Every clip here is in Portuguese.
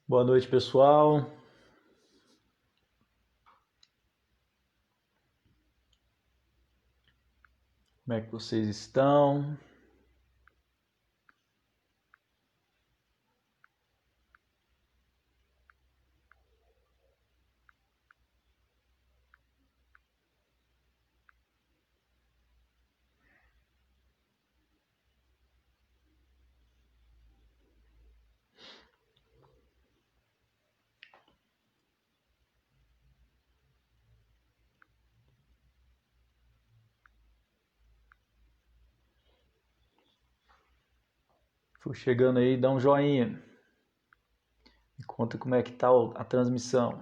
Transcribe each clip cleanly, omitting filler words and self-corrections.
Boa noite, pessoal. Como é que vocês estão? For chegando aí, dá um joinha. Me conta como é que tá a transmissão.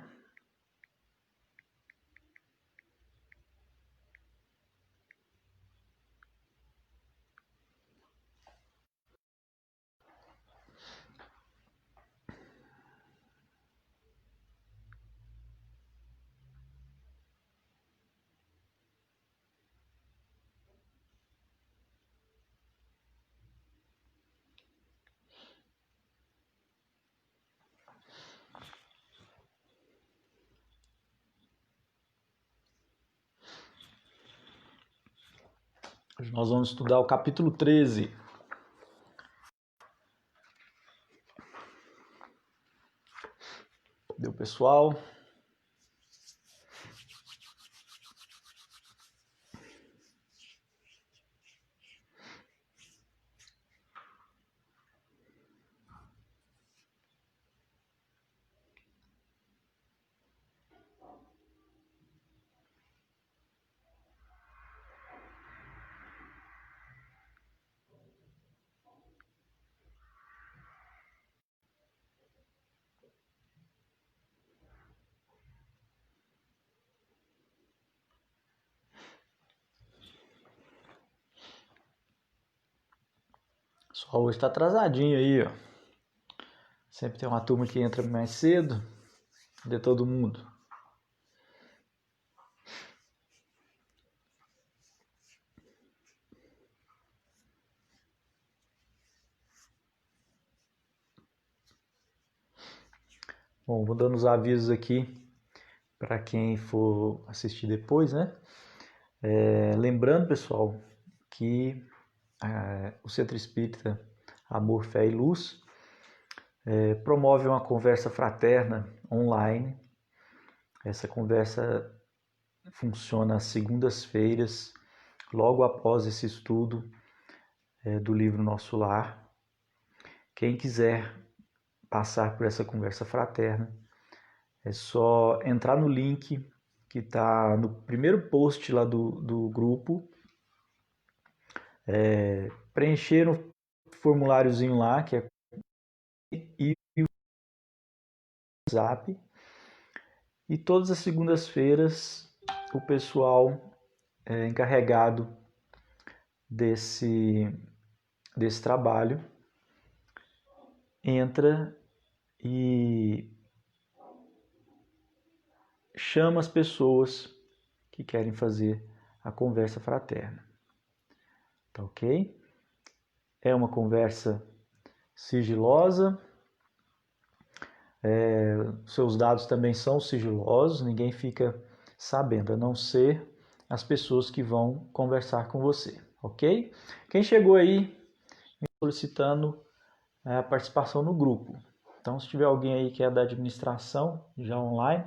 Hoje nós vamos estudar o capítulo 13. Deu, pessoal? O pessoal hoje está atrasadinho aí, ó. Sempre tem uma turma que entra mais cedo. Cadê todo mundo? Bom, vou dando os avisos aqui para quem for assistir depois, né? Lembrando, pessoal, que o Centro Espírita Amor, Fé e Luz promove uma conversa fraterna online. Essa conversa funciona às segundas-feiras, logo após esse estudo do livro Nosso Lar. Quem quiser passar por essa conversa fraterna, é só entrar no link que está no primeiro post lá do grupo, preencher o formuláriozinho lá, que é e o WhatsApp. E todas as segundas-feiras o pessoal encarregado desse trabalho entra e chama as pessoas que querem fazer a conversa fraterna. Tá ok? É uma conversa sigilosa. Seus dados também são sigilosos, ninguém fica sabendo, a não ser as pessoas que vão conversar com você, ok? Quem chegou aí me solicitando a participação no grupo. Então, se tiver alguém aí que é da administração, já online,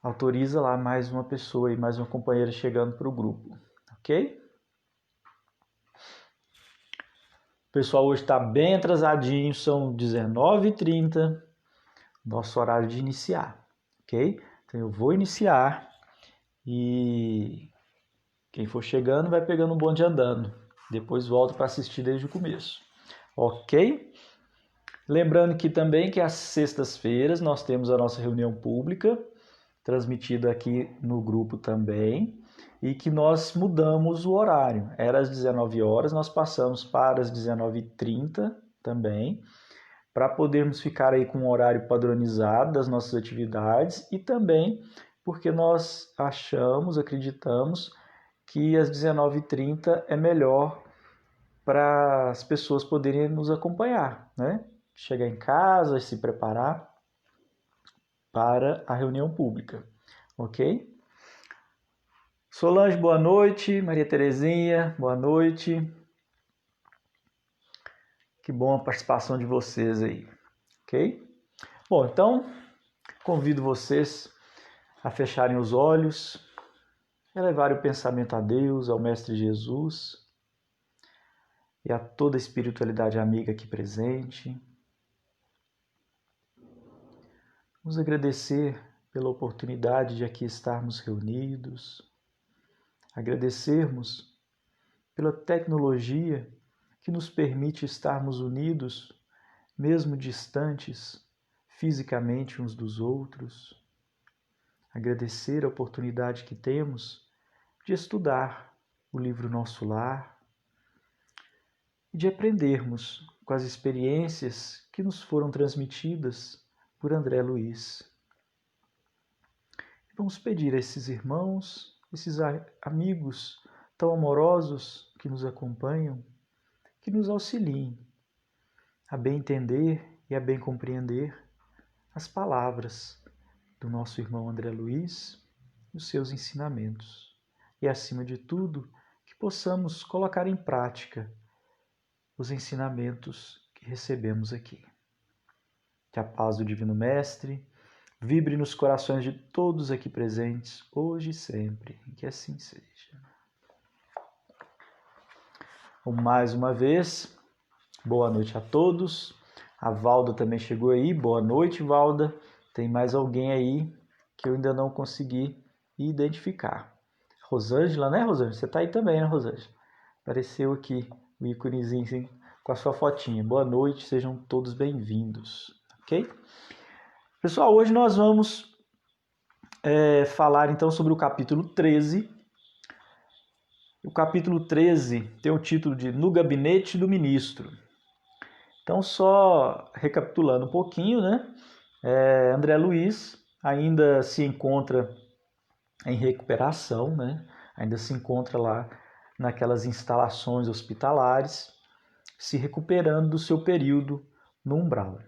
autoriza lá mais uma pessoa e mais uma companheira chegando para o grupo, ok? O pessoal hoje está bem atrasadinho, são 19h30, nosso horário de iniciar, ok? Então eu vou iniciar e quem for chegando vai pegando um bonde andando. Depois volta para assistir desde o começo, ok? Lembrando que também que às sextas-feiras nós temos a nossa reunião pública, transmitida aqui no grupo também, e que nós mudamos o horário. Era às 19 horas, nós passamos para as 19h30 também, para podermos ficar aí com um horário padronizado das nossas atividades e também porque nós acreditamos que às 19h30 é melhor para as pessoas poderem nos acompanhar, né? chegar em casa e se preparar para a reunião pública, ok? Solange, boa noite. Maria Terezinha, boa noite. Que bom a participação de vocês aí, ok? Bom, então, convido vocês a fecharem os olhos, elevarem o pensamento a Deus, ao Mestre Jesus e a toda a espiritualidade amiga aqui presente. Vamos agradecer pela oportunidade de aqui estarmos reunidos, agradecermos pela tecnologia que nos permite estarmos unidos, mesmo distantes fisicamente uns dos outros, agradecer a oportunidade que temos de estudar o livro Nosso Lar e de aprendermos com as experiências que nos foram transmitidas por André Luiz. Vamos pedir a esses irmãos, esses amigos tão amorosos que nos acompanham, que nos auxiliem a bem entender e a bem compreender as palavras do nosso irmão André Luiz e os seus ensinamentos. E, acima de tudo, que possamos colocar em prática os ensinamentos que recebemos aqui. Que a paz do Divino Mestre vibre nos corações de todos aqui presentes, hoje e sempre, e que assim seja. Mais uma vez, boa noite a todos. A Valda também chegou aí, boa noite, Valda. Tem mais alguém aí que eu ainda não consegui identificar. Rosângela, né, Rosângela? Você está aí também, né, Rosângela? Apareceu aqui o íconezinho assim, com a sua fotinha. Boa noite, sejam todos bem-vindos, ok? Pessoal, hoje nós vamos falar então sobre o capítulo 13. O capítulo 13 tem o título de No Gabinete do Ministro. Então, só recapitulando um pouquinho, né? André Luiz ainda se encontra em recuperação, né? Ainda se encontra lá naquelas instalações hospitalares, se recuperando do seu período no umbral.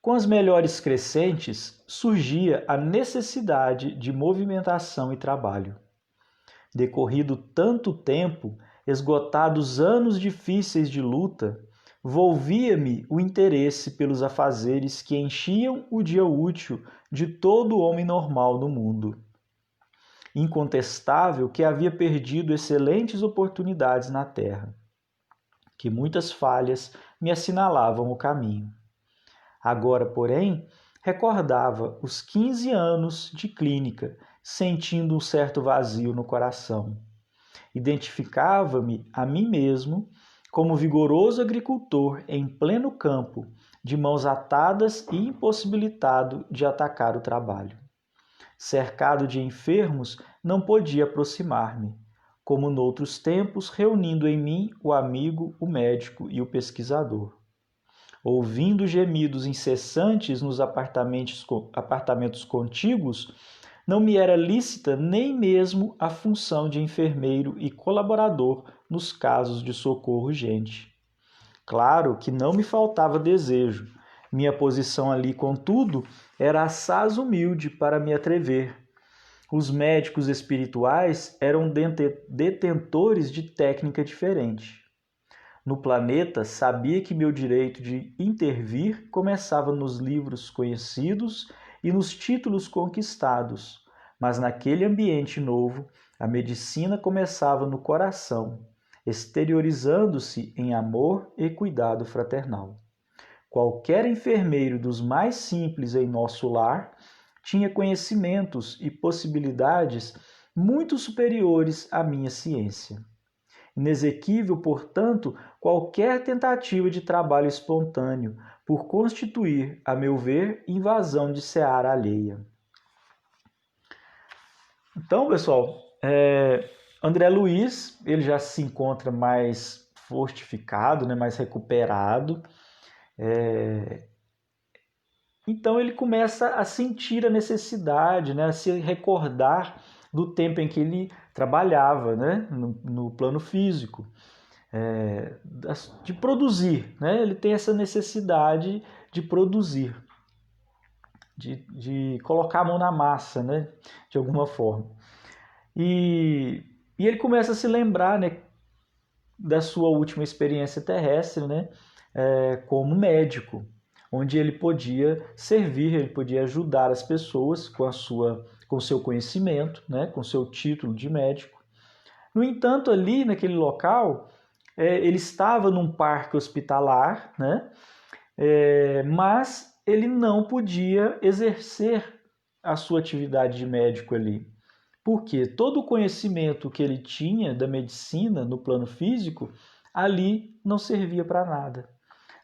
Com as melhores crescentes, surgia a necessidade de movimentação e trabalho. Decorrido tanto tempo, esgotados anos difíceis de luta, volvia-me o interesse pelos afazeres que enchiam o dia útil de todo homem normal no mundo. Incontestável que havia perdido excelentes oportunidades na terra, que muitas falhas me assinalavam o caminho. Agora, porém, recordava os 15 anos de clínica, sentindo um certo vazio no coração. Identificava-me a mim mesmo como vigoroso agricultor em pleno campo, de mãos atadas e impossibilitado de atacar o trabalho. Cercado de enfermos, não podia aproximar-me, como noutros tempos, reunindo em mim o amigo, o médico e o pesquisador. Ouvindo gemidos incessantes nos apartamentos contíguos, não me era lícita nem mesmo a função de enfermeiro e colaborador nos casos de socorro urgente. Claro que não me faltava desejo. Minha posição ali, contudo, era assaz humilde para me atrever. Os médicos espirituais eram detentores de técnica diferente. No planeta, sabia que meu direito de intervir começava nos livros conhecidos e nos títulos conquistados, mas naquele ambiente novo, a medicina começava no coração, exteriorizando-se em amor e cuidado fraternal. Qualquer enfermeiro dos mais simples em nosso lar tinha conhecimentos e possibilidades muito superiores à minha ciência. Inexequível, portanto, qualquer tentativa de trabalho espontâneo, por constituir, a meu ver, invasão de seara alheia. Então, pessoal, André Luiz, ele já se encontra mais fortificado, né, mais recuperado. Então ele começa a sentir a necessidade, né, a se recordar do tempo em que ele trabalhava, né, no plano físico. de produzir, né? Ele tem essa necessidade de produzir, de colocar a mão na massa, né? De alguma forma. E ele começa a se lembrar, né, da sua última experiência terrestre, né, como médico, onde ele podia servir, ele podia ajudar as pessoas com o seu conhecimento, né, com o seu título de médico. No entanto, ali naquele local, ele estava num parque hospitalar, né, mas ele não podia exercer a sua atividade de médico ali. Porque todo o conhecimento que ele tinha da medicina no plano físico, ali não servia para nada.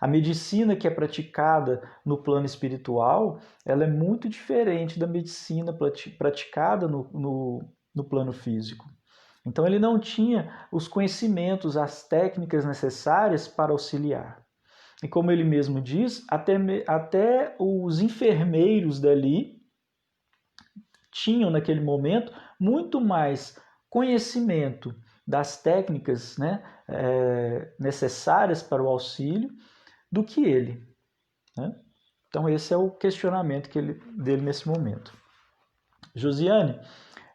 A medicina que é praticada no plano espiritual, ela é muito diferente da medicina praticada no plano físico. Então ele não tinha os conhecimentos, as técnicas necessárias para auxiliar. E como ele mesmo diz, até os enfermeiros dali tinham naquele momento muito mais conhecimento das técnicas, né, necessárias para o auxílio do que ele. Né? Então esse é o questionamento dele nesse momento. Josiane,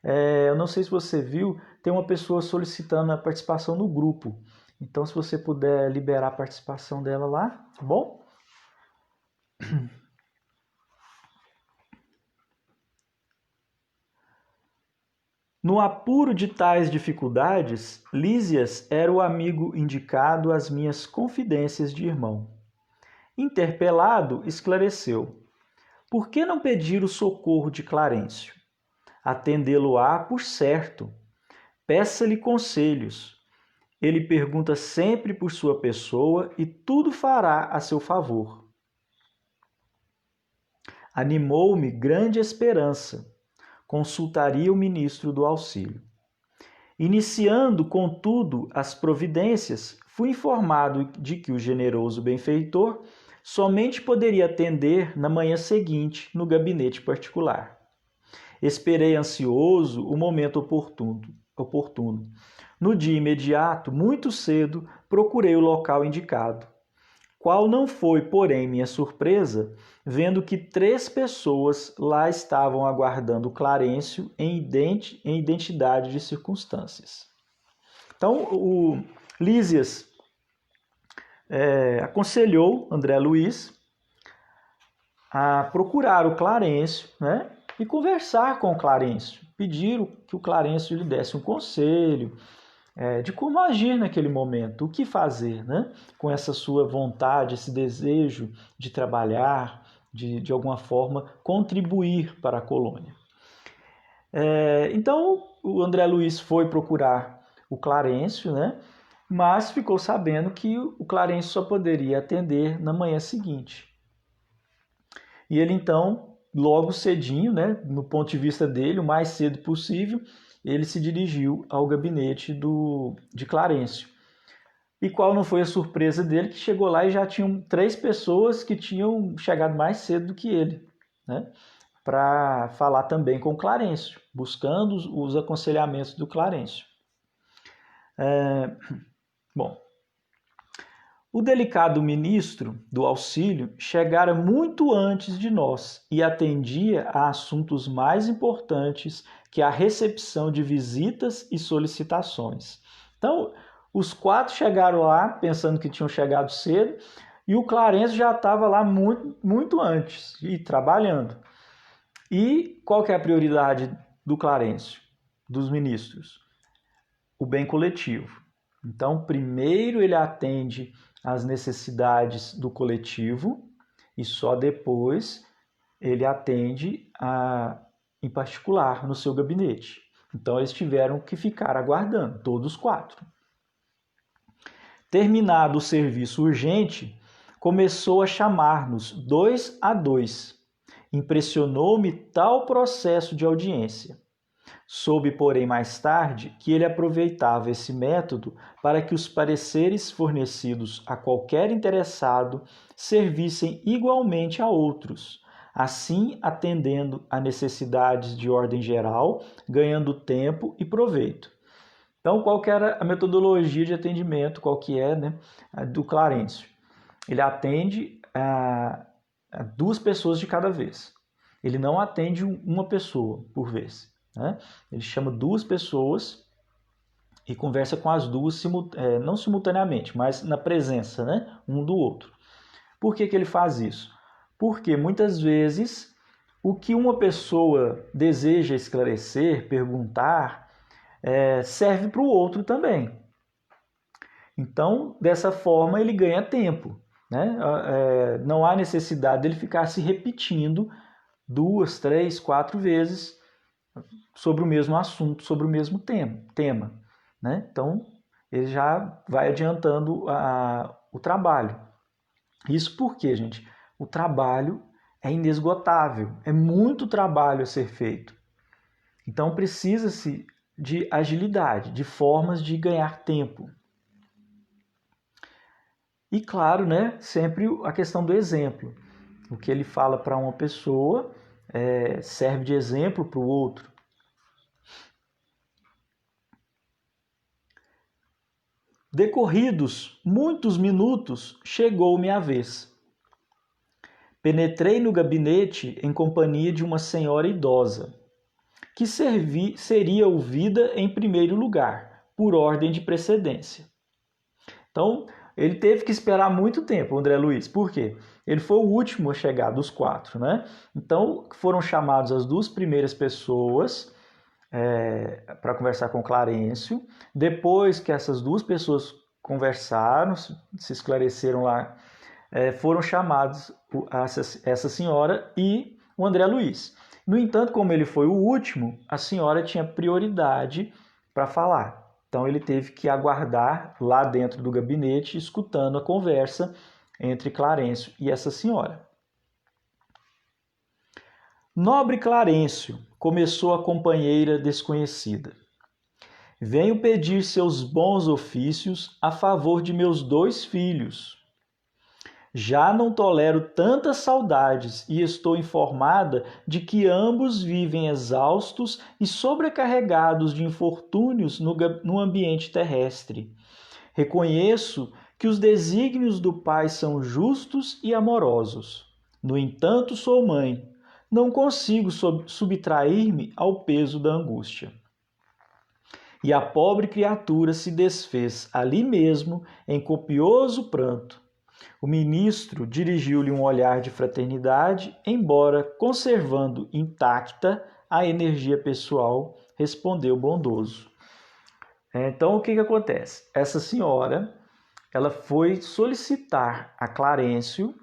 eu não sei se você viu, tem uma pessoa solicitando a participação no grupo. Então, se você puder liberar a participação dela lá, tá bom? No apuro de tais dificuldades, Lísias era o amigo indicado às minhas confidências de irmão. Interpelado, esclareceu: por que não pedir o socorro de Clarencio? Atendê-lo-á por certo. Peça-lhe conselhos. Ele pergunta sempre por sua pessoa e tudo fará a seu favor. Animou-me grande esperança. Consultaria o ministro do auxílio. Iniciando, contudo, as providências, fui informado de que o generoso benfeitor somente poderia atender na manhã seguinte no gabinete particular. Esperei ansioso o momento oportuno. No dia imediato, muito cedo, procurei o local indicado. Qual não foi, porém, minha surpresa, vendo que 3 pessoas lá estavam aguardando Clarencio em identidade de circunstâncias. Então, o Lísias aconselhou André Luiz a procurar o Clarencio, né, e conversar com o Clarencio. Pediram que o Clarencio lhe desse um conselho de como agir naquele momento, o que fazer, né, com essa sua vontade, esse desejo de trabalhar, de alguma forma contribuir para a colônia. Então, o André Luiz foi procurar o Clarencio, né, mas ficou sabendo que o Clarencio só poderia atender na manhã seguinte. E ele então, logo cedinho, né, no ponto de vista dele, o mais cedo possível, ele se dirigiu ao gabinete de Clarencio. E qual não foi a surpresa dele, que chegou lá e já tinham 3 pessoas que tinham chegado mais cedo do que ele, né, para falar também com Clarencio, buscando os aconselhamentos do Clarencio. Bom, o delicado ministro do auxílio chegara muito antes de nós e atendia a assuntos mais importantes que a recepção de visitas e solicitações. Então, os 4 chegaram lá pensando que tinham chegado cedo e o Clarencio já estava lá muito, muito antes e trabalhando. E qual que é a prioridade do Clarencio, dos ministros? O bem coletivo. Então, primeiro ele atende às necessidades do coletivo e só depois ele atende em particular no seu gabinete. Então, eles tiveram que ficar aguardando, todos 4. Terminado o serviço urgente, começou a chamar-nos 2 a 2. Impressionou-me tal processo de audiência. Soube, porém, mais tarde, que ele aproveitava esse método para que os pareceres fornecidos a qualquer interessado servissem igualmente a outros, assim atendendo a necessidades de ordem geral, ganhando tempo e proveito. Então, qual que era a metodologia de atendimento, qual que é, né, do Clarencio? Ele atende a 2 pessoas de cada vez. Ele não atende uma pessoa por vez, né? Ele chama 2 pessoas e conversa com as 2, não simultaneamente, mas na presença, né, um do outro. Por que ele faz isso? Porque muitas vezes o que uma pessoa deseja esclarecer, perguntar, serve para o outro também. Então, dessa forma, ele ganha tempo, né? Não há necessidade dele ficar se repetindo 2, 3, 4 vezes sobre o mesmo assunto, sobre o mesmo tema, né? Então, ele já vai adiantando o trabalho. Isso porque, gente, o trabalho é inesgotável, é muito trabalho a ser feito. Então, precisa-se de agilidade, de formas de ganhar tempo. E claro, né, sempre a questão do exemplo. O que ele fala para uma pessoa serve de exemplo para o outro. Decorridos muitos minutos, chegou minha vez. Penetrei no gabinete em companhia de uma senhora idosa, que seria ouvida em primeiro lugar, por ordem de precedência. Então, ele teve que esperar muito tempo, o André Luiz. Por quê? Ele foi o último a chegar dos 4, né? Então, foram chamados as 2 primeiras pessoas para conversar com Clarencio. Depois que essas 2 pessoas conversaram, se esclareceram lá, foram chamados essa senhora e o André Luiz. No entanto, como ele foi o último, a senhora tinha prioridade para falar. Então ele teve que aguardar lá dentro do gabinete, escutando a conversa entre Clarencio e essa senhora. Nobre Clarencio, começou a companheira desconhecida. Venho pedir seus bons ofícios a favor de meus 2 filhos. Já não tolero tantas saudades e estou informada de que ambos vivem exaustos e sobrecarregados de infortúnios no ambiente terrestre. Reconheço que os desígnios do Pai são justos e amorosos. No entanto, sou mãe. Não consigo subtrair-me ao peso da angústia. E a pobre criatura se desfez ali mesmo em copioso pranto. O ministro dirigiu-lhe um olhar de fraternidade, embora conservando intacta a energia pessoal, respondeu bondoso. Então, o que acontece? Essa senhora, ela foi solicitar a Clarencio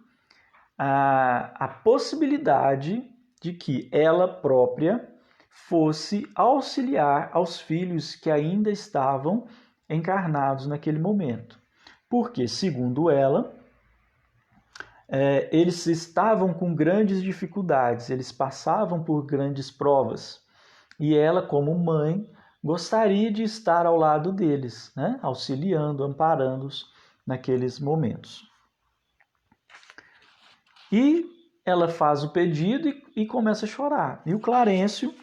a possibilidade de que ela própria fosse auxiliar aos filhos que ainda estavam encarnados naquele momento. Porque, segundo ela, eles estavam com grandes dificuldades, eles passavam por grandes provas. E ela, como mãe, gostaria de estar ao lado deles, né? Auxiliando, amparando-os naqueles momentos. E ela faz o pedido e começa a chorar. E o Clarencio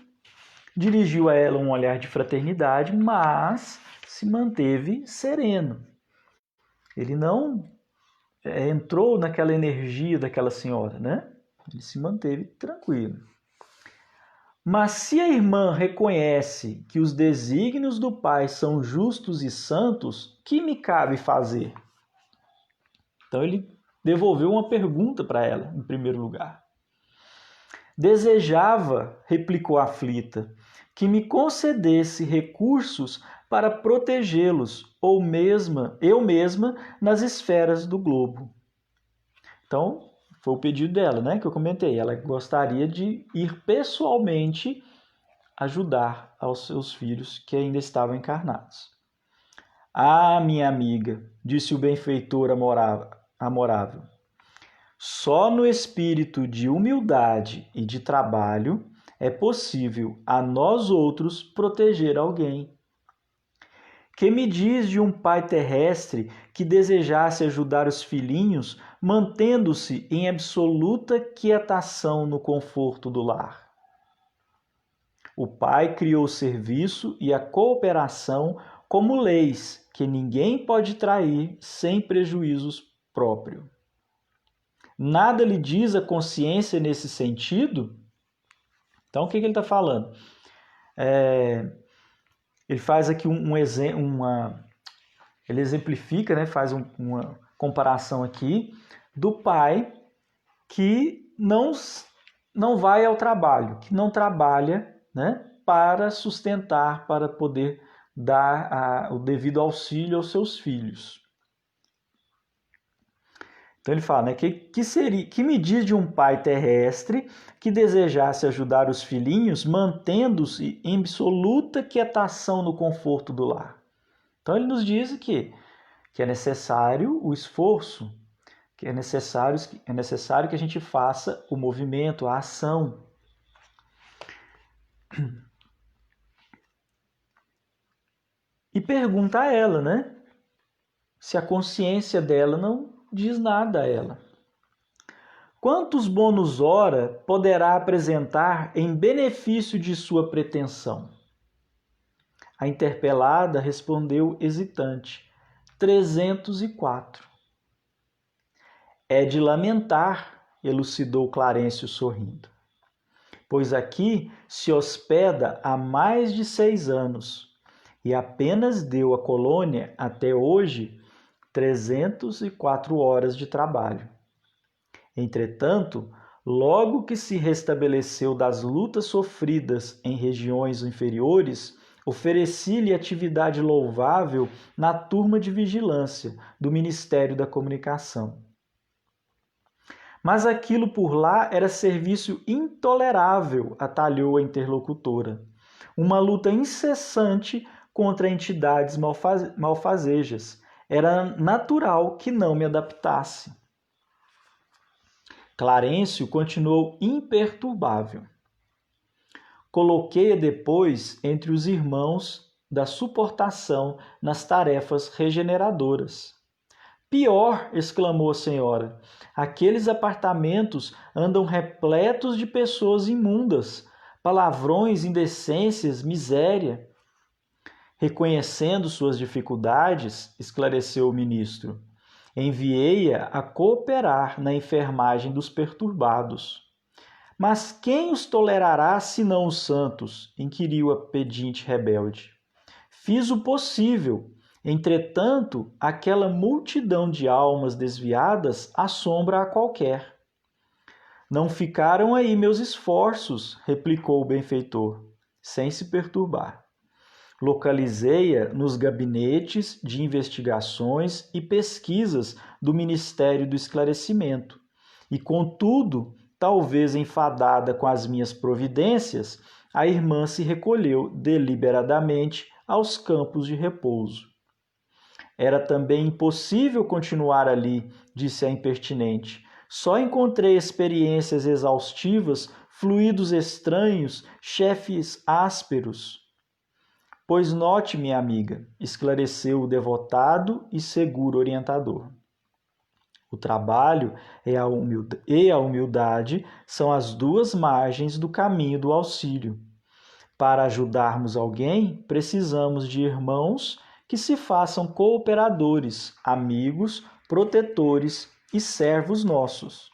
dirigiu a ela um olhar de fraternidade, mas se manteve sereno. Ele não entrou naquela energia daquela senhora, né? Ele se manteve tranquilo. Mas se a irmã reconhece que os desígnios do Pai são justos e santos, que me cabe fazer? Então ele devolveu uma pergunta para ela, em primeiro lugar. Desejava, replicou aflita, que me concedesse recursos para protegê-los, ou eu mesma, nas esferas do globo. Então, foi o pedido dela, né, que eu comentei. Ela gostaria de ir pessoalmente ajudar aos seus filhos que ainda estavam encarnados. Ah, minha amiga, disse o benfeitor amorável, só no espírito de humildade e de trabalho é possível a nós outros proteger alguém. Que me diz de um pai terrestre que desejasse ajudar os filhinhos, mantendo-se em absoluta quietação no conforto do lar? O pai criou o serviço e a cooperação como leis que ninguém pode trair sem prejuízos próprios. Nada lhe diz a consciência nesse sentido? Então, o que ele está falando? Ele faz aqui ele exemplifica, né, faz uma comparação aqui do pai que não vai ao trabalho, que não trabalha, né, para sustentar, para poder dar o devido auxílio aos seus filhos. Então ele fala, né, que me diz de um pai terrestre que desejasse ajudar os filhinhos mantendo-se em absoluta quietação no conforto do lar. Então ele nos diz que é necessário o esforço, que é necessário que a gente faça o movimento, a ação. E pergunta a ela, né, se a consciência dela não diz nada a ela. Quantos bônus hora poderá apresentar em benefício de sua pretensão? A interpelada respondeu hesitante: 304. É de lamentar, elucidou Clarencio sorrindo, pois aqui se hospeda há mais de 6 anos e apenas deu à colônia até hoje 304 horas de trabalho. Entretanto, logo que se restabeleceu das lutas sofridas em regiões inferiores, ofereci-lhe atividade louvável na turma de vigilância do Ministério da Comunicação. Mas aquilo por lá era serviço intolerável, atalhou a interlocutora. Uma luta incessante contra entidades malfazejas. Era natural que não me adaptasse. Clarencio continuou imperturbável. Coloquei-a depois entre os irmãos da suportação nas tarefas regeneradoras. Pior, exclamou a senhora, aqueles apartamentos andam repletos de pessoas imundas, palavrões, indecências, miséria. Reconhecendo suas dificuldades, esclareceu o ministro, enviei-a a cooperar na enfermagem dos perturbados. Mas quem os tolerará senão os santos? Inquiriu a pedinte rebelde. Fiz o possível. Entretanto, aquela multidão de almas desviadas assombra a qualquer. Não ficaram aí meus esforços, replicou o benfeitor, sem se perturbar. Localizei-a nos gabinetes de investigações e pesquisas do Ministério do Esclarecimento. E, contudo, talvez enfadada com as minhas providências, a irmã se recolheu deliberadamente aos campos de repouso. Era também impossível continuar ali, disse a impertinente. Só encontrei experiências exaustivas, fluidos estranhos, chefes ásperos. Pois note, minha amiga, esclareceu o devotado e seguro orientador. O trabalho e a humildade são as duas margens do caminho do auxílio. Para ajudarmos alguém, precisamos de irmãos que se façam cooperadores, amigos, protetores e servos nossos.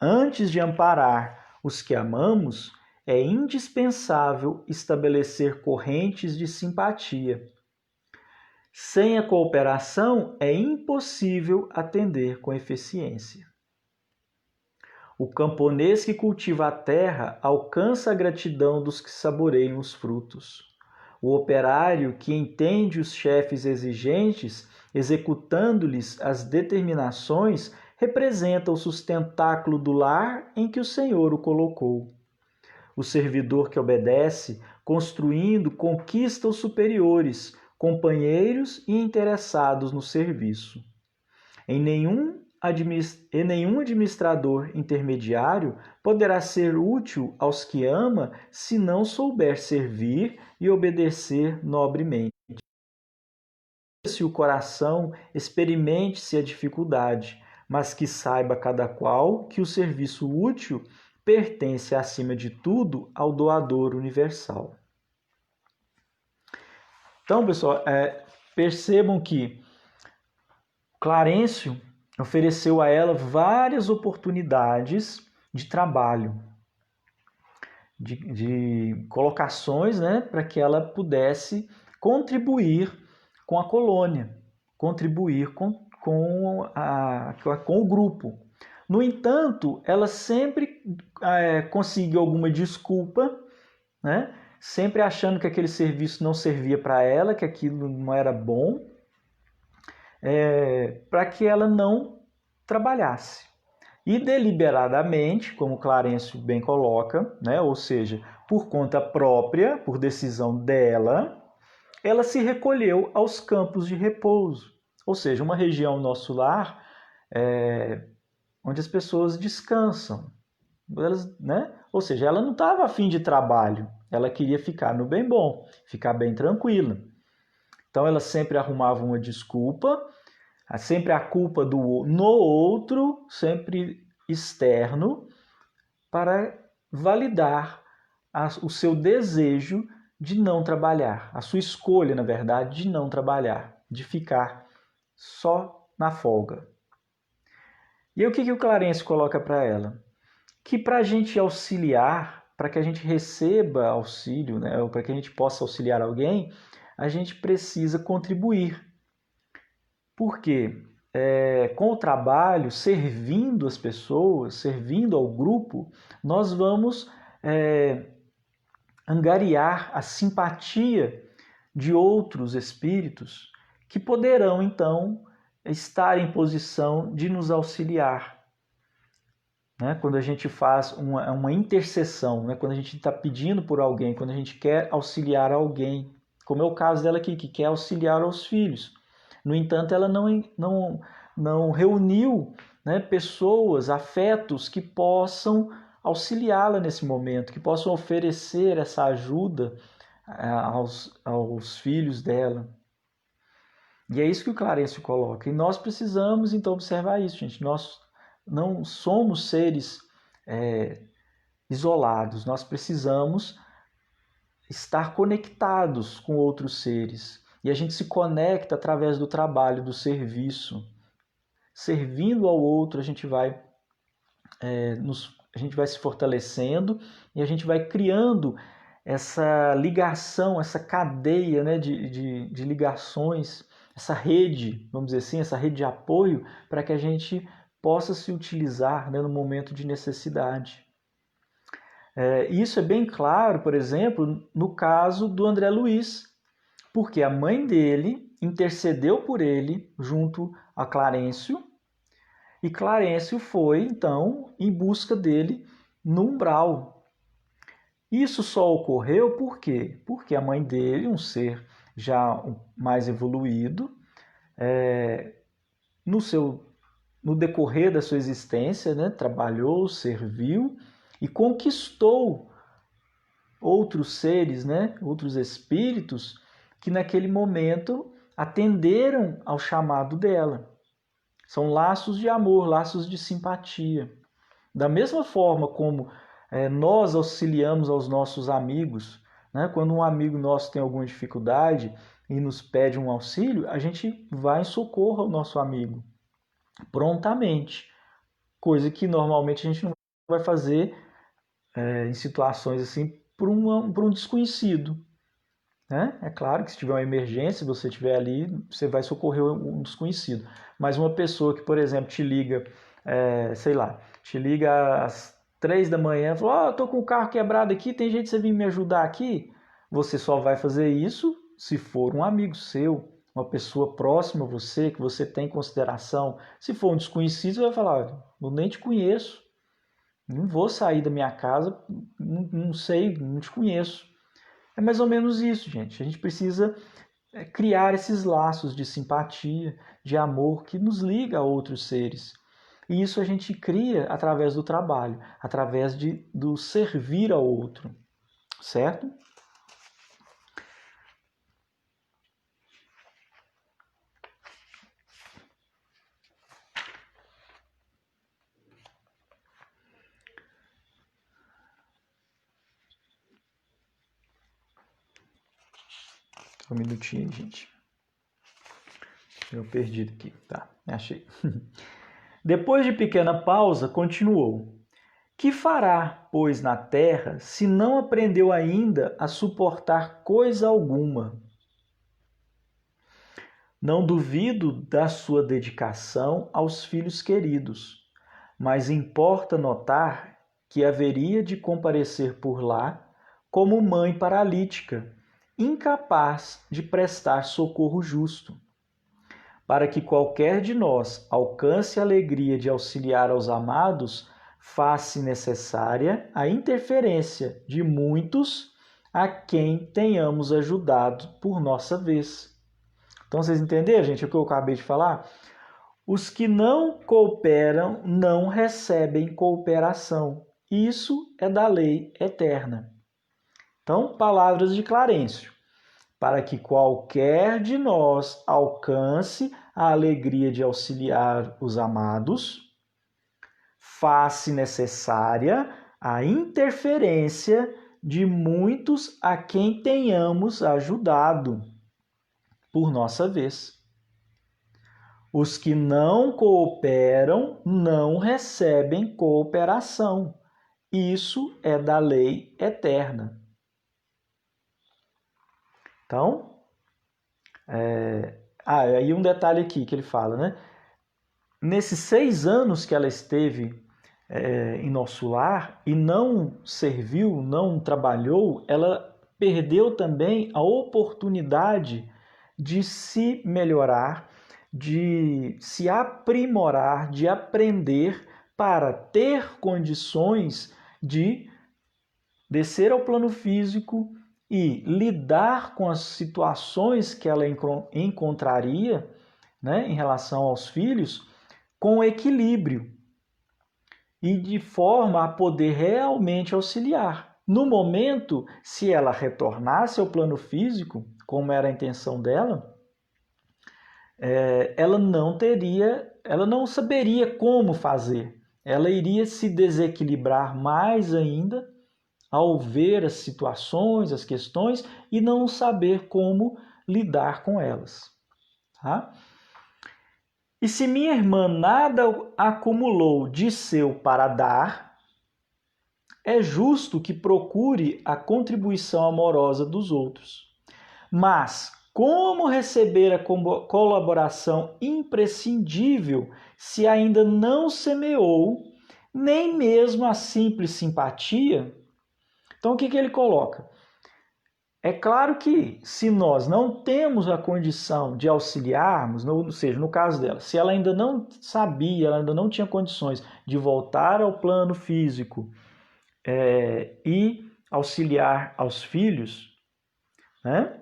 Antes de amparar os que amamos, é indispensável estabelecer correntes de simpatia. Sem a cooperação, é impossível atender com eficiência. O camponês que cultiva a terra alcança a gratidão dos que saboreiam os frutos. O operário que entende os chefes exigentes, executando-lhes as determinações, representa o sustentáculo do lar em que o Senhor o colocou. O servidor que obedece, construindo, conquista os superiores, companheiros e interessados no serviço. Em nenhum administrador intermediário poderá ser útil aos que ama se não souber servir e obedecer nobremente. Se o coração, experimente-se a dificuldade, mas que saiba cada qual que o serviço útil pertence, acima de tudo, ao doador universal. Então, pessoal, percebam que Clarencio ofereceu a ela várias oportunidades de trabalho, de colocações, né, para que ela pudesse contribuir com a colônia, contribuir com o grupo. No entanto, ela sempre conseguiu alguma desculpa, né, sempre achando que aquele serviço não servia para ela, que aquilo não era bom, para que ela não trabalhasse. E deliberadamente, como Clarencio bem coloca, né, ou seja, por conta própria, por decisão dela, ela se recolheu aos campos de repouso, ou seja, uma região nosso lar onde as pessoas descansam. Elas, né? Ou seja, ela não estava afim de trabalho, ela queria ficar no bem bom, ficar bem tranquila. Então ela sempre arrumava uma desculpa, sempre a culpa no outro, sempre externo, para validar o seu desejo de não trabalhar, a sua escolha, na verdade, de não trabalhar, de ficar só na folga. E aí o que o Clarence coloca para ela? Que para a gente auxiliar, para que a gente receba auxílio, né, ou para que a gente possa auxiliar alguém, a gente precisa contribuir. Por quê? Com o trabalho, servindo as pessoas, servindo ao grupo, nós vamos angariar a simpatia de outros espíritos que poderão, então, estar em posição de nos auxiliar. Né? Quando a gente faz uma intercessão, né? Quando a gente está pedindo por alguém, quando a gente quer auxiliar alguém, como é o caso dela aqui, que quer auxiliar aos filhos. No entanto, ela não reuniu, né, pessoas, afetos que possam auxiliá-la nesse momento, que possam oferecer essa ajuda aos filhos dela. E é isso que o Clarencio coloca. E nós precisamos, então, observar isso, gente. Nós não somos seres isolados, nós precisamos estar conectados com outros seres. E a gente se conecta através do trabalho, do serviço. Servindo ao outro, a gente vai se fortalecendo e a gente vai criando essa ligação, essa cadeia, né, de ligações, essa rede, vamos dizer assim, essa rede de apoio para que a gente possa se utilizar, né, no momento de necessidade. Isso é bem claro, por exemplo, no caso do André Luiz, porque a mãe dele intercedeu por ele junto a Clarencio, e Clarencio foi, então, em busca dele no umbral. Isso só ocorreu por quê? Porque a mãe dele, um ser já mais evoluído, no decorrer da sua existência, né, trabalhou, serviu e conquistou outros seres, né, outros espíritos que naquele momento atenderam ao chamado dela. São laços de amor, laços de simpatia. Da mesma forma como nós auxiliamos aos nossos amigos, né? Quando um amigo nosso tem alguma dificuldade e nos pede um auxílio, a gente vai em socorro ao nosso amigo, prontamente. Coisa que normalmente a gente não vai fazer em situações assim por um desconhecido. Né? É claro que se tiver uma emergência, você estiver ali, você vai socorrer um desconhecido. Mas uma pessoa que, por exemplo, te liga, sei lá, te liga às 3 da manhã, fala, eu tô com o carro quebrado aqui, tem jeito de você vir me ajudar aqui? Você só vai fazer isso se for um amigo seu, uma pessoa próxima a você, que você tem em consideração. Se for um desconhecido, você vai falar, eu nem te conheço, não vou sair da minha casa, não sei, não te conheço. É mais ou menos isso, gente. A gente precisa criar esses laços de simpatia, de amor que nos liga a outros seres. E isso a gente cria através do trabalho, através do servir ao outro, certo? Só um minutinho aí, gente. Eu perdi aqui. Tá, achei. Depois de pequena pausa, continuou. Que fará, pois, na terra, se não aprendeu ainda a suportar coisa alguma? Não duvido da sua dedicação aos filhos queridos, mas importa notar que haveria de comparecer por lá como mãe paralítica, incapaz de prestar socorro justo. Para que qualquer de nós alcance a alegria de auxiliar aos amados, faz-se necessária a interferência de muitos a quem tenhamos ajudado por nossa vez. Então, vocês entenderam, gente, o que eu acabei de falar? Os que não cooperam não recebem cooperação. Isso é da lei eterna. Então, palavras de Clarencio. Para que qualquer de nós alcance a alegria de auxiliar os amados, faz-se necessária a interferência de muitos a quem tenhamos ajudado por nossa vez. Os que não cooperam não recebem cooperação. Isso é da lei eterna. Então, aí um detalhe aqui que ele fala, né? Nesses 6 anos que ela esteve em nosso lar e não serviu, não trabalhou, ela perdeu também a oportunidade de se melhorar, de se aprimorar, de aprender para ter condições de descer ao plano físico e lidar com as situações que ela encontraria, né, em relação aos filhos, com equilíbrio e de forma a poder realmente auxiliar. No momento, se ela retornasse ao plano físico, como era a intenção dela, ela não saberia como fazer. Ela iria se desequilibrar mais ainda ao ver as situações, as questões e não saber como lidar com elas. Tá? E se minha irmã nada acumulou de seu para dar, é justo que procure a contribuição amorosa dos outros. Mas como receber a colaboração imprescindível se ainda não semeou nem mesmo a simples simpatia? Então, o que ele coloca? É claro que se nós não temos a condição de auxiliarmos, ou seja, no caso dela, se ela ainda não sabia, ela ainda não tinha condições de voltar ao plano físico e auxiliar aos filhos, né?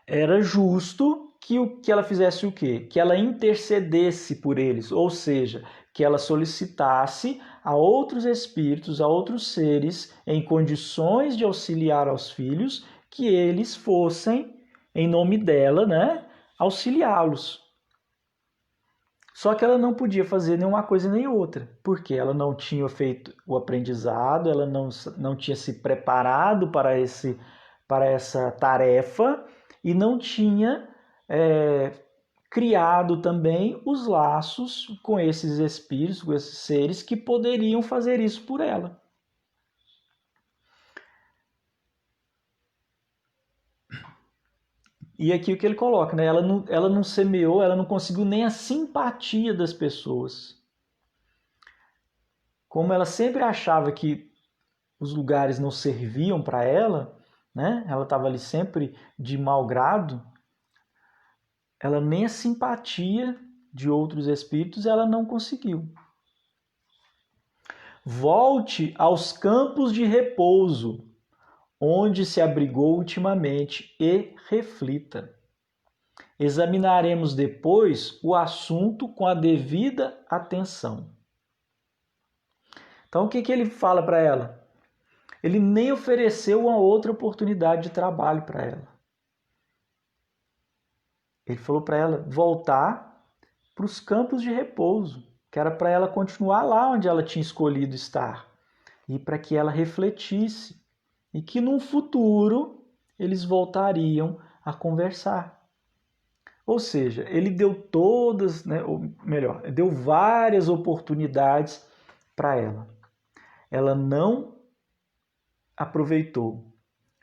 Era justo que ela fizesse o quê? Que ela intercedesse por eles, ou seja, que ela solicitasse a outros espíritos, a outros seres em condições de auxiliar aos filhos, que eles fossem, em nome dela, né, auxiliá-los. Só que ela não podia fazer nenhuma coisa nem outra, porque ela não tinha feito o aprendizado, ela não tinha se preparado para essa tarefa e não tinha criado também os laços com esses espíritos, com esses seres que poderiam fazer isso por ela. E aqui o que ele coloca, né? Ela não semeou, ela não conseguiu nem a simpatia das pessoas. Como ela sempre achava que os lugares não serviam para ela, né? Ela estava ali sempre de mau grado, ela nem a simpatia de outros espíritos ela não conseguiu. Volte aos campos de repouso, onde se abrigou ultimamente, e reflita. Examinaremos depois o assunto com a devida atenção. Então, o que ele fala para ela? Ele nem ofereceu uma outra oportunidade de trabalho para ela. Ele falou para ela voltar para os campos de repouso, que era para ela continuar lá onde ela tinha escolhido estar, e para que ela refletisse, e que num futuro eles voltariam a conversar. Ou seja, ele deu todas, né, ou melhor, deu várias oportunidades para ela. Ela não aproveitou,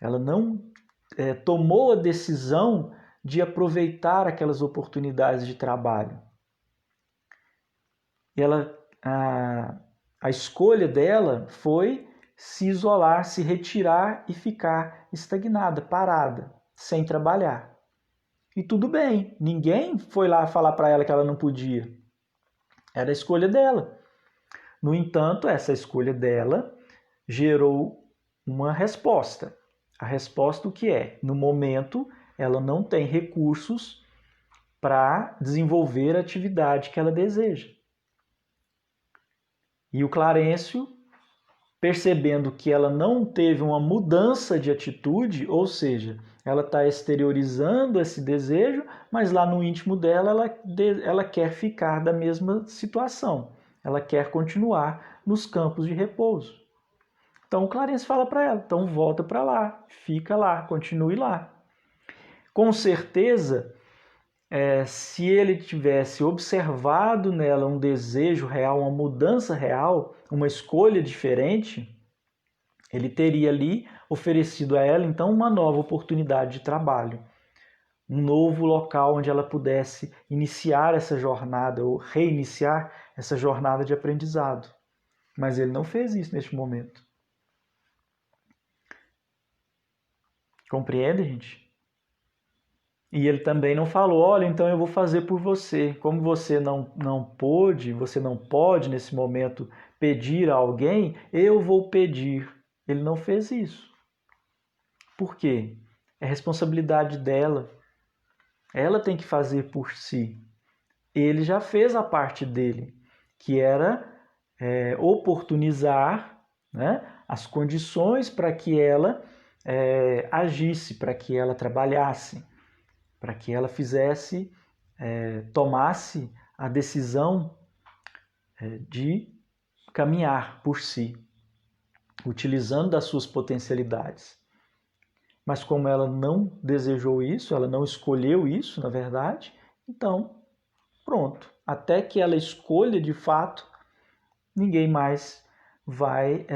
ela não tomou a decisão de aproveitar aquelas oportunidades de trabalho. Ela, a escolha dela foi se isolar, se retirar e ficar estagnada, parada, sem trabalhar. E tudo bem, ninguém foi lá falar para ela que ela não podia. Era a escolha dela. No entanto, essa escolha dela gerou uma resposta. A resposta o que é? No momento, ela não tem recursos para desenvolver a atividade que ela deseja. E o Clarencio, percebendo que ela não teve uma mudança de atitude, ou seja, ela está exteriorizando esse desejo, mas lá no íntimo dela ela quer ficar da mesma situação. Ela quer continuar nos campos de repouso. Então o Clarencio fala para ela, então volta para lá, fica lá, continue lá. Com certeza, se ele tivesse observado nela um desejo real, uma mudança real, uma escolha diferente, ele teria ali oferecido a ela, então, uma nova oportunidade de trabalho. Um novo local onde ela pudesse iniciar essa jornada ou reiniciar essa jornada de aprendizado. Mas ele não fez isso neste momento. Compreende, gente? E ele também não falou, olha, então eu vou fazer por você. Como você não pode nesse momento pedir a alguém, eu vou pedir. Ele não fez isso. Por quê? É responsabilidade dela. Ela tem que fazer por si. Ele já fez a parte dele, que era oportunizar, né, as condições para que ela agisse, para que ela trabalhasse, para que ela fizesse, tomasse a decisão de caminhar por si, utilizando das suas potencialidades. Mas como ela não desejou isso, ela não escolheu isso, na verdade, então, pronto. Até que ela escolha de fato, ninguém mais vai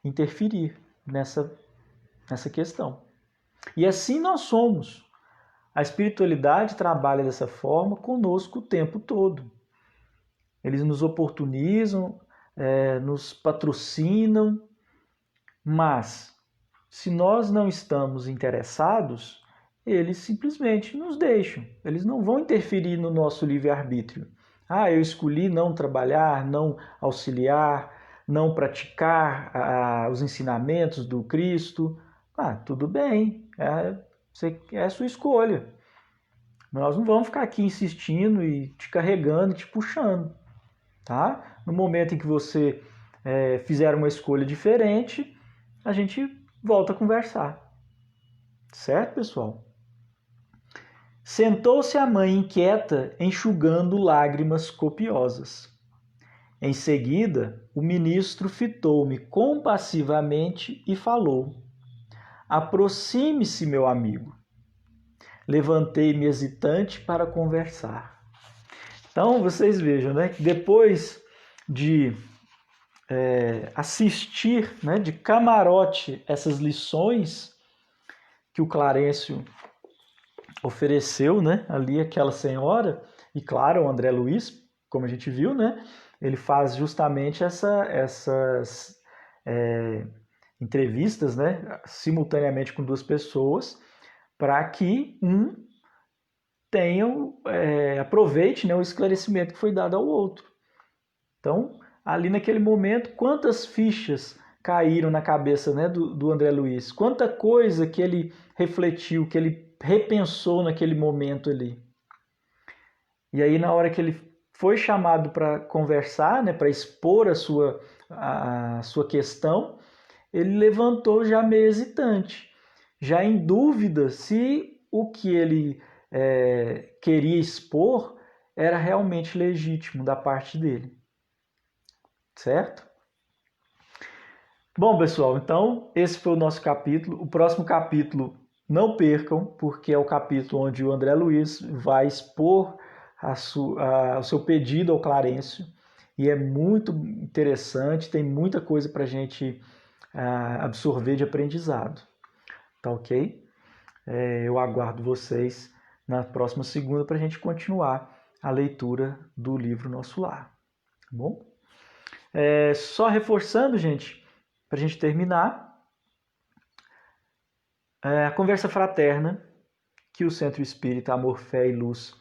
interferir nessa questão. E assim nós somos. A espiritualidade trabalha dessa forma conosco o tempo todo. Eles nos oportunizam, nos patrocinam, mas se nós não estamos interessados, eles simplesmente nos deixam. Eles não vão interferir no nosso livre-arbítrio. Ah, eu escolhi não trabalhar, não auxiliar, não praticar os ensinamentos do Cristo. Ah, tudo bem, é a sua escolha. Nós não vamos ficar aqui insistindo e te carregando, te puxando. Tá? No momento em que você fizer uma escolha diferente, a gente volta a conversar. Certo, pessoal? Sentou-se a mãe inquieta, enxugando lágrimas copiosas. Em seguida, o ministro fitou-me compassivamente e falou: aproxime-se, meu amigo. Levantei-me hesitante para conversar. Então, vocês vejam, né, que depois de assistir, né, de camarote essas lições que o Clarencio ofereceu, né, ali àquela senhora, e claro, o André Luiz, como a gente viu, né, ele faz justamente essas entrevistas, né, simultaneamente com duas pessoas, para que aproveite, né, o esclarecimento que foi dado ao outro. Então, ali naquele momento, quantas fichas caíram na cabeça, né, do André Luiz? Quanta coisa que ele refletiu, que ele repensou naquele momento ali. E aí, na hora que ele foi chamado para conversar, né, para expor a sua questão, ele levantou já meio hesitante, já em dúvida se o que ele queria expor era realmente legítimo da parte dele. Certo? Bom, pessoal, então esse foi o nosso capítulo. O próximo capítulo Não percam, porque é o capítulo onde o André Luiz vai expor o seu pedido ao Clarencio, e é muito interessante, tem muita coisa para a gente absorver de aprendizado. Tá ok? Eu aguardo vocês na próxima segunda para a gente continuar a leitura do livro Nosso Lar. Tá bom? Só reforçando, gente, para a gente terminar, a conversa fraterna que o Centro Espírita Amor, Fé e Luz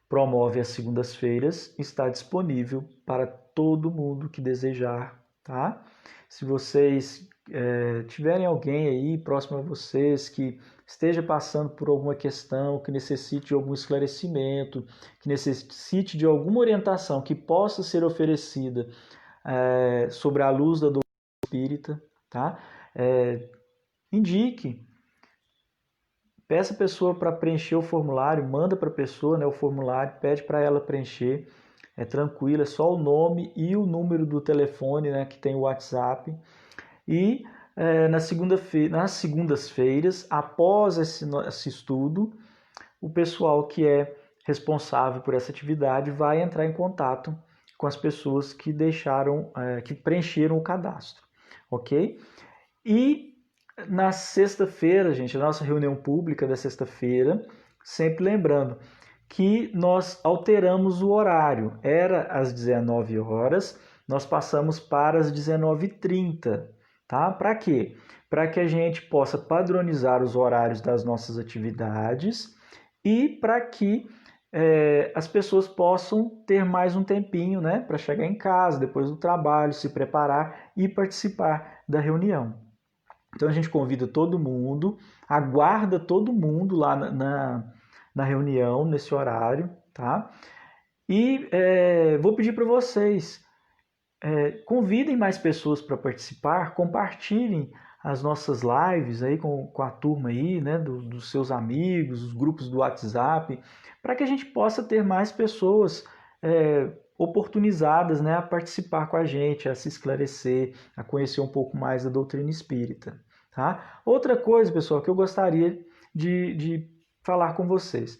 promove às segundas-feiras está disponível para todo mundo que desejar, tá? Se vocês tiverem alguém aí próximo a vocês que esteja passando por alguma questão, que necessite de algum esclarecimento, que necessite de alguma orientação que possa ser oferecida sobre a luz da doutrina espírita, tá? Indique, peça a pessoa para preencher o formulário, manda para a pessoa, né, o formulário, pede para ela preencher. É tranquilo, é só o nome e o número do telefone, né, que tem o WhatsApp. E nas segundas-feiras, após esse estudo, o pessoal que é responsável por essa atividade vai entrar em contato com as pessoas que que preencheram o cadastro, ok? E na sexta-feira, gente, a nossa reunião pública da sexta-feira, sempre lembrando que nós alteramos o horário. Era às 19 horas, nós passamos para as 19h30, tá? Para quê? Para que a gente possa padronizar os horários das nossas atividades e para que as pessoas possam ter mais um tempinho, né, para chegar em casa, depois do trabalho, se preparar e participar da reunião. Então a gente convida todo mundo, aguarda todo mundo lá na reunião, nesse horário, tá? E vou pedir para vocês, convidem mais pessoas para participar, compartilhem as nossas lives aí com a turma aí, né, dos seus amigos, os grupos do WhatsApp, para que a gente possa ter mais pessoas oportunizadas, né, a participar com a gente, a se esclarecer, a conhecer um pouco mais da doutrina espírita. Tá? Outra coisa, pessoal, que eu gostaria de falar com vocês.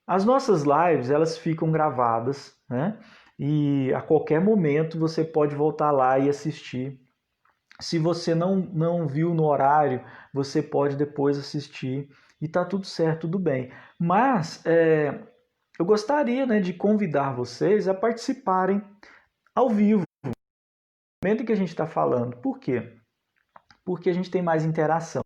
As nossas lives, elas ficam gravadas, né? E a qualquer momento você pode voltar lá e assistir. Se você não viu no horário, você pode depois assistir e tá tudo certo, tudo bem. Mas eu gostaria, né, de convidar vocês a participarem ao vivo, no momento em que a gente está falando. Por quê? Porque a gente tem mais interação,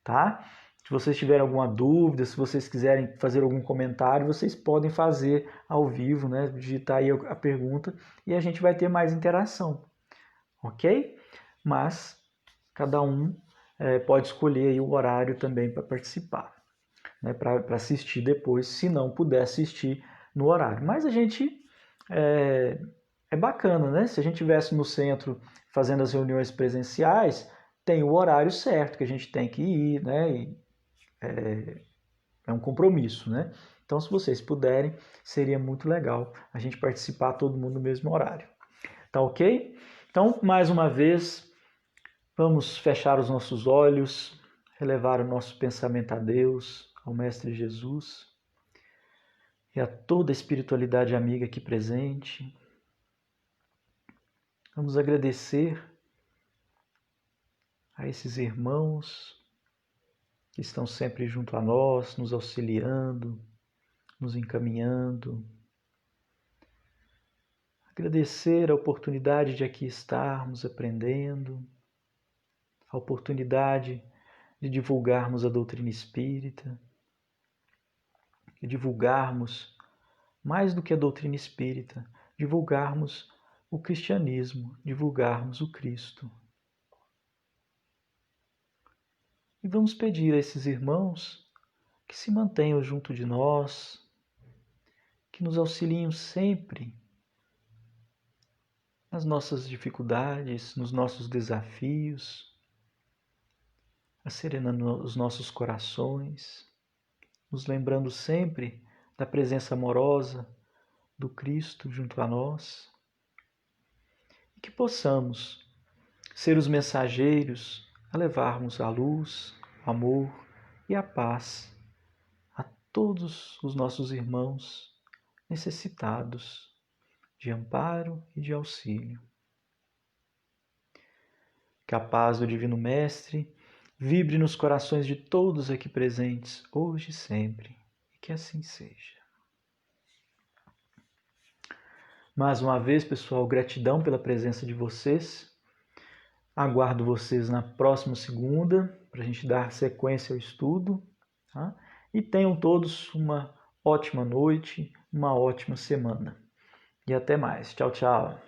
tá? Se vocês tiverem alguma dúvida, se vocês quiserem fazer algum comentário, vocês podem fazer ao vivo, né? Digitar aí a pergunta e a gente vai ter mais interação, ok? Mas cada um pode escolher aí o horário também para participar, né? Para assistir depois, se não puder assistir no horário. Mas a gente é bacana, né? Se a gente tivesse no centro fazendo as reuniões presenciais, tem o horário certo que a gente tem que ir, né? E é um compromisso, né? Então, se vocês puderem, seria muito legal a gente participar todo mundo no mesmo horário. Tá ok? Então, mais uma vez, vamos fechar os nossos olhos, elevar o nosso pensamento a Deus, ao Mestre Jesus e a toda a espiritualidade amiga aqui presente. Vamos agradecer a esses irmãos que estão sempre junto a nós, nos auxiliando, nos encaminhando. Agradecer a oportunidade de aqui estarmos aprendendo, a oportunidade de divulgarmos a doutrina espírita, de divulgarmos, mais do que a doutrina espírita, divulgarmos o cristianismo, divulgarmos o Cristo. E vamos pedir a esses irmãos que se mantenham junto de nós, que nos auxiliem sempre nas nossas dificuldades, nos nossos desafios, serenando os nossos corações, nos lembrando sempre da presença amorosa do Cristo junto a nós, e que possamos ser os mensageiros a levarmos a luz, o amor e a paz a todos os nossos irmãos necessitados de amparo e de auxílio. Que a paz do Divino Mestre vibre nos corações de todos aqui presentes, hoje e sempre, e que assim seja. Mais uma vez, pessoal, gratidão pela presença de vocês. Aguardo vocês na próxima segunda, para a gente dar sequência ao estudo. Tá? E tenham todos uma ótima noite, uma ótima semana. E até mais. Tchau, tchau.